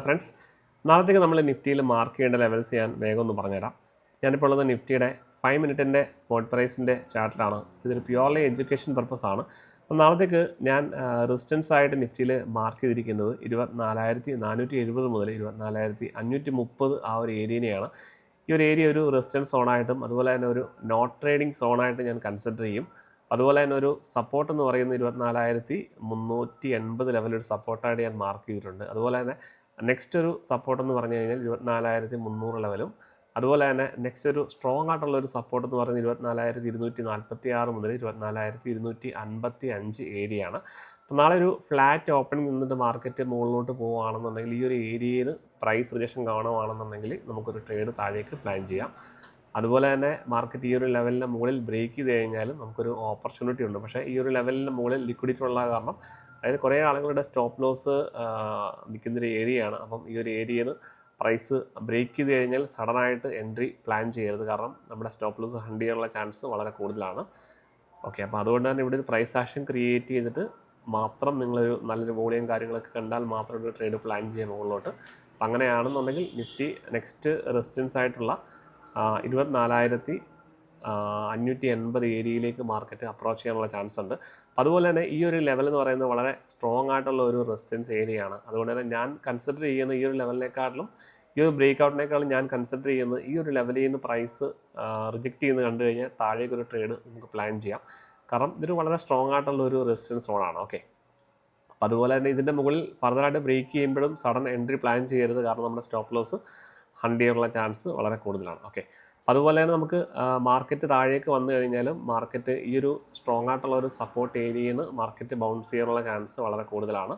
Friends, നാളത്തേക്ക് നമ്മൾ നിഫ്റ്റിയിൽ mark ചെയ്യേണ്ട ലെവൽസ് ഞാൻ വേഗം ഒന്ന് പറഞ്ഞുതരാം. ഞാനിപ്പോൾ ഉള്ളത് നിഫ്റ്റിയുടെ 5 മിനിറ്റിൻ്റെ സ്പോട്ട് പ്രൈസിൻ്റെ ചാർട്ടിലാണ്. ഇതൊരു പ്യുവർലി എഡ്യൂക്കേഷൻ പർപ്പസ് ആണ്. അപ്പോൾ നാളത്തേക്ക് ഞാൻ റെസിസ്റ്റൻസ് ആയിട്ട് നിഫ്റ്റിയിൽ മാർക്ക് ചെയ്തിരിക്കുന്നത് 24,470 മുതൽ 24,530 ആ ഒരു ഏരിയനെയാണ്. ഈ ഒരു ഏരിയ ഒരു റെസിസ്റ്റൻസ് സോണായിട്ടും അതുപോലെ തന്നെ ഒരു നോട്ട് ട്രേഡിംഗ് സോണായിട്ട് ഞാൻ കൺസിഡർ ചെയ്യും. അതുപോലെ തന്നെ ഒരു സപ്പോർട്ട് എന്ന് പറയുന്നത് 24,380 ലെവലൊരു സപ്പോർട്ടായിട്ട് ഞാൻ മാർക്ക് ചെയ്തിട്ടുണ്ട്. അതുപോലെ തന്നെ നെക്സ്റ്റ് ഒരു സപ്പോർട്ട് എന്ന് പറഞ്ഞു കഴിഞ്ഞാൽ 24,300 ലെവലും, അതുപോലെ തന്നെ നെക്സ്റ്റ് ഒരു സ്ട്രോങ് ആയിട്ടുള്ള ഒരു സപ്പോർട്ട് എന്ന് പറയുന്നത് 24,246 മുതൽ 24,255 ഏരിയയാണ്. അപ്പോൾ നാളെ ഒരു ഫ്ലാറ്റ് ഓപ്പണിംഗ് നിന്നിട്ട് മാർക്കറ്റ് മുകളിലോട്ട് പോവുകയാണെന്നുണ്ടെങ്കിൽ ഈ ഒരു ഏരിയയിൽ പ്രൈസ് റിജക്ഷൻ കാണുകയാണെന്നുണ്ടെങ്കിൽ നമുക്കൊരു ട്രേഡ് താഴേക്ക് പ്ലാൻ ചെയ്യാം. അതുപോലെ തന്നെ മാർക്കറ്റ് ഈ ഒരു ലെവലിന് മുകളിൽ ബ്രേക്ക് ചെയ്ത് കഴിഞ്ഞാലും നമുക്കൊരു ഓപ്പർച്യൂണിറ്റി ഉണ്ട്. പക്ഷേ ഈ ഒരു ലെവലിന് മുകളിൽ ലിക്വിഡിറ്റി ഉള്ള കാരണം, അതായത് കുറേ ആളുകളുടെ സ്റ്റോപ്പ് ലോസ് നിൽക്കുന്നൊരു ഏരിയയാണ്. അപ്പം ഈ ഒരു ഏരിയയിൽ നിന്ന് പ്രൈസ് ബ്രേക്ക് ചെയ്ത് കഴിഞ്ഞാൽ സഡനായിട്ട് എൻട്രി പ്ലാൻ ചെയ്യരുത്. കാരണം നമ്മുടെ സ്റ്റോപ്പ് ലോസ് ഹണ്ട് ചെയ്യാനുള്ള ചാൻസ് വളരെ കൂടുതലാണ്. ഓക്കെ, അപ്പോൾ അതുകൊണ്ട് തന്നെ ഇവിടെ ഒരു പ്രൈസ് ആക്ഷൻ ക്രിയേറ്റ് ചെയ്തിട്ട് മാത്രം നിങ്ങളൊരു നല്ലൊരു വോളിയം കാര്യങ്ങളൊക്കെ കണ്ടാൽ മാത്രം ഒരു ട്രേഡ് പ്ലാൻ ചെയ്യാൻ മുകളിലോട്ട്. അപ്പം അങ്ങനെയാണെന്നുണ്ടെങ്കിൽ നിഫ്റ്റി നെക്സ്റ്റ് റെസിസ്റ്റൻസ് ആയിട്ടുള്ള 24,580 ഏരിയയിലേക്ക് മാർക്കറ്റ് അപ്രോച്ച് ചെയ്യാനുള്ള ചാൻസ് ഉണ്ട്. അതുപോലെ തന്നെ ഈ ഒരു ലെവൽ എന്ന് പറയുന്നത് വളരെ സ്ട്രോങ് ആയിട്ടുള്ള ഒരു റെസിസ്റ്റൻസ് ഏരിയയാണ്. അതുകൊണ്ട് തന്നെ ഞാൻ കൺസിഡർ ചെയ്യുന്ന ഈ ഒരു ലെവലിനേക്കാളും ഈ ഒരു ബ്രേക്ക് ഔട്ടിനേക്കാളും ഞാൻ കൺസിഡർ ചെയ്യുന്നത് ഈ ഒരു ലെവലിൽ നിന്ന് പ്രൈസ് റിജക്റ്റ് ചെയ്യുന്നത് കണ്ടു കഴിഞ്ഞാൽ താഴേക്കൊരു ട്രേഡ് നമുക്ക് പ്ലാൻ ചെയ്യാം. കാരണം ഇതൊരു വളരെ സ്ട്രോങ് ആയിട്ടുള്ള ഒരു റെസിസ്റ്റൻസ് സോണാണ്. ഓക്കെ, അപ്പോൾ അതുപോലെ തന്നെ ഇതിൻ്റെ മുകളിൽ ഫർദറായിട്ട് ബ്രേക്ക് ചെയ്യുമ്പോഴും സഡൻ എൻട്രി പ്ലാൻ ചെയ്യരുത്. കാരണം നമ്മുടെ സ്റ്റോപ്പ് ലോസ് ഹണ്ട് ചെയ്യാനുള്ള ചാൻസ് വളരെ കൂടുതലാണ്. ഓക്കെ, അതുപോലെ തന്നെ നമുക്ക് മാർക്കറ്റ് താഴേക്ക് വന്നു കഴിഞ്ഞാലും മാർക്കറ്റ് ഈ ഒരു സ്ട്രോങ് ആയിട്ടുള്ള ഒരു സപ്പോർട്ട് ഏരിയയിൽ നിന്ന് മാർക്കറ്റ് ബൗൺസ് ചെയ്യാനുള്ള ചാൻസ് വളരെ കൂടുതലാണ്.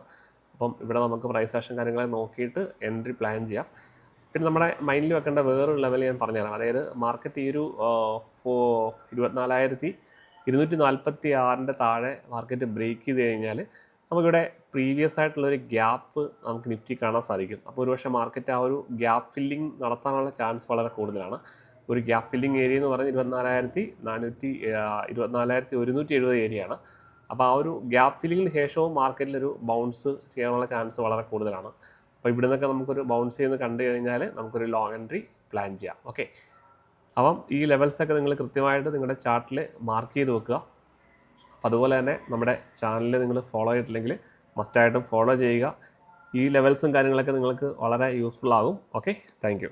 അപ്പം ഇവിടെ നമുക്ക് പ്രൈസ് ആക്ഷൻ കാര്യങ്ങളെ നോക്കിയിട്ട് എൻട്രി പ്ലാൻ ചെയ്യാം. പിന്നെ നമ്മുടെ മൈൻഡിൽ വെക്കേണ്ട വേറൊരു ലെവൽ ഞാൻ പറഞ്ഞുതരാം. അതായത് മാർക്കറ്റ് ഈ ഒരു 24,246 താഴെ മാർക്കറ്റ് ബ്രേക്ക് ചെയ്ത് കഴിഞ്ഞാൽ നമുക്കിവിടെ പ്രീവിയസ് ആയിട്ടുള്ളൊരു ഗ്യാപ്പ് നമുക്ക് നിഫ്റ്റി കാണാൻ സാധിക്കും. അപ്പോൾ ഒരുപക്ഷെ മാർക്കറ്റ് ആ ഒരു ഗ്യാപ്പ് ഫില്ലിംഗ് നടത്താനുള്ള ചാൻസ് വളരെ കൂടുതലാണ്. ഒരു ഗ്യാപ്പ് ഫില്ലിംഗ് ഏരിയ എന്ന് പറയുന്നത് 24,170 ഏരിയയാണ്. അപ്പോൾ ആ ഒരു ഗ്യാപ്പ് ഫില്ലിങ്ങിന് ശേഷവും മാർക്കറ്റിലൊരു ബൗൺസ് ചെയ്യാനുള്ള ചാൻസ് വളരെ കൂടുതലാണ്. അപ്പോൾ ഇവിടെ നിന്നൊക്കെ നമുക്കൊരു ബൗൺസ് ചെയ്യുന്നത് കണ്ടു കഴിഞ്ഞാൽ നമുക്കൊരു ലോങ് എൻട്രി പ്ലാൻ ചെയ്യാം. ഓക്കെ, അപ്പം ഈ ലെവൽസൊക്കെ നിങ്ങൾ കൃത്യമായിട്ട് നിങ്ങളുടെ ചാർട്ടിൽ മാർക്ക് ചെയ്ത് വെക്കുക. അപ്പോൾ അതുപോലെ തന്നെ നമ്മുടെ ചാനൽ നിങ്ങൾ ഫോളോ ചെയ്തിട്ടില്ലെങ്കിൽ മസ്റ്റായിട്ടും ഫോളോ ചെയ്യുക. ഈ ലെവൽസും കാര്യങ്ങളൊക്കെ നിങ്ങൾക്ക് വളരെ യൂസ്ഫുൾ ആകും. Okay, thank you.